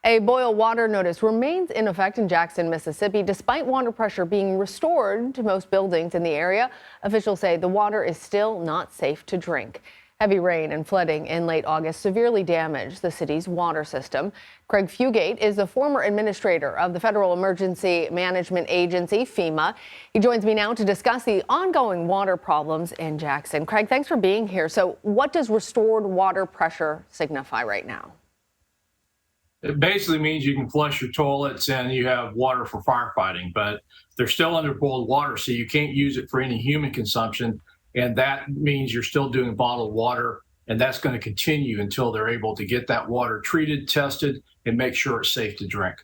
A boil water notice remains in effect in Jackson, Mississippi, despite water pressure being restored to most buildings in the area. Officials say the water is still not safe to drink. Heavy rain and flooding in late August severely damaged the city's water system. Craig Fugate is the former administrator of the Federal Emergency Management Agency, FEMA. He joins me now to discuss the ongoing water problems in Jackson. Craig, thanks for being here. So what does restored water pressure signify right now? It basically means you can flush your toilets and you have water for firefighting, but they're still under boiled water, so you can't use it for any human consumption. And that means you're still doing bottled water, and that's going to continue until they're able to get that water treated, tested, and make sure it's safe to drink.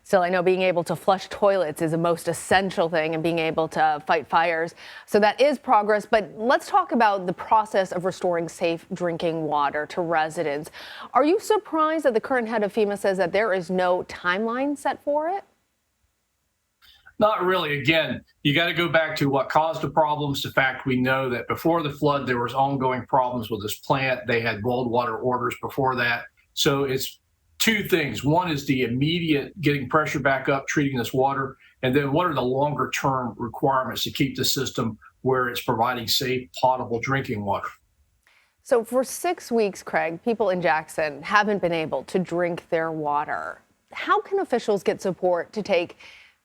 Still, I know being able to flush toilets is the most essential thing, and being able to fight fires. So that is progress. But let's talk about the process of restoring safe drinking water to residents. Are you surprised that the current head of FEMA says that there is no timeline set for it? Not really. Again, you got to go back to what caused the problems. The fact we know that before the flood, there was ongoing problems with this plant. They had boiled water orders before that. So it's two things. One is the immediate getting pressure back up, treating this water, and then what are the longer term requirements to keep the system where it's providing safe, potable drinking water. So for 6 weeks, Craig, people in Jackson haven't been able to drink their water. How can officials get support to take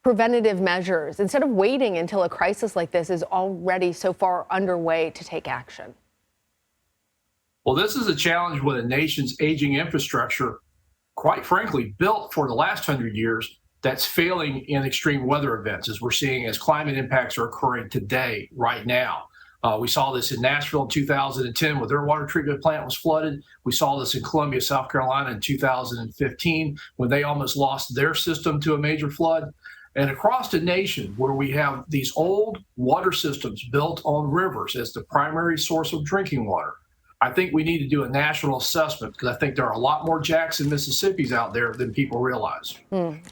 preventative measures instead of waiting until a crisis like this is already so far underway to take action? Well, this is a challenge with a nation's aging infrastructure, quite frankly, built for the last 100 years, that's failing in extreme weather events, as we're seeing as climate impacts are occurring today, right now. We saw this in Nashville in 2010 where their water treatment plant was flooded. We saw this in Columbia, South Carolina in 2015 when they almost lost their system to a major flood. And across the nation, where we have these old water systems built on rivers as the primary source of drinking water, I think we need to do a national assessment, because I think there are a lot more Jackson, Mississippis out there than people realize.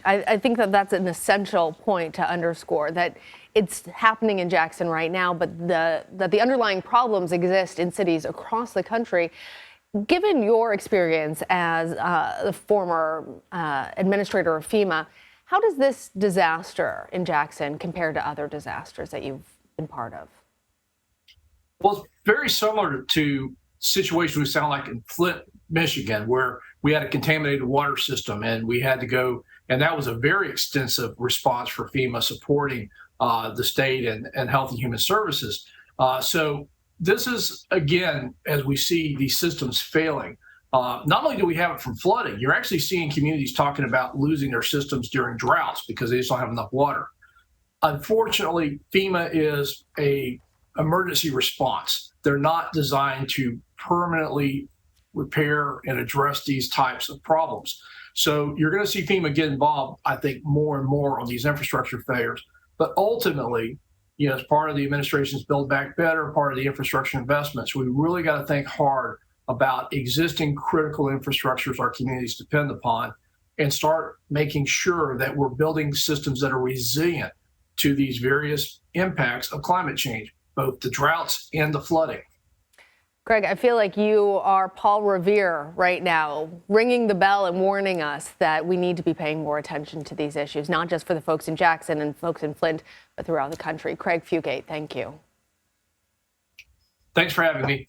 I think that that's an essential point to underscore, that it's happening in Jackson right now, but that the underlying problems exist in cities across the country. Given your experience as the former administrator of FEMA, how does this disaster in Jackson compare to other disasters that you've been part of? Well, it's very similar to situations we sound like in Flint, Michigan, where we had a contaminated water system and we had to go, and that was a very extensive response for FEMA supporting the state and Health and Human Services. So this is, again, as we see these systems failing, not only do we have it from flooding, you're actually seeing communities talking about losing their systems during droughts because they just don't have enough water. Unfortunately, FEMA is a emergency response. They're not designed to permanently repair and address these types of problems. So you're going to see FEMA get involved, I think, more and more on these infrastructure failures. But ultimately, as part of the administration's Build Back Better, part of the infrastructure investments, we really got to think hard about existing critical infrastructures our communities depend upon and start making sure that we're building systems that are resilient to these various impacts of climate change, both the droughts and the flooding. Craig, I feel like you are Paul Revere right now, ringing the bell and warning us that we need to be paying more attention to these issues, not just for the folks in Jackson and folks in Flint, but throughout the country. Craig Fugate, thank you. Thanks for having me.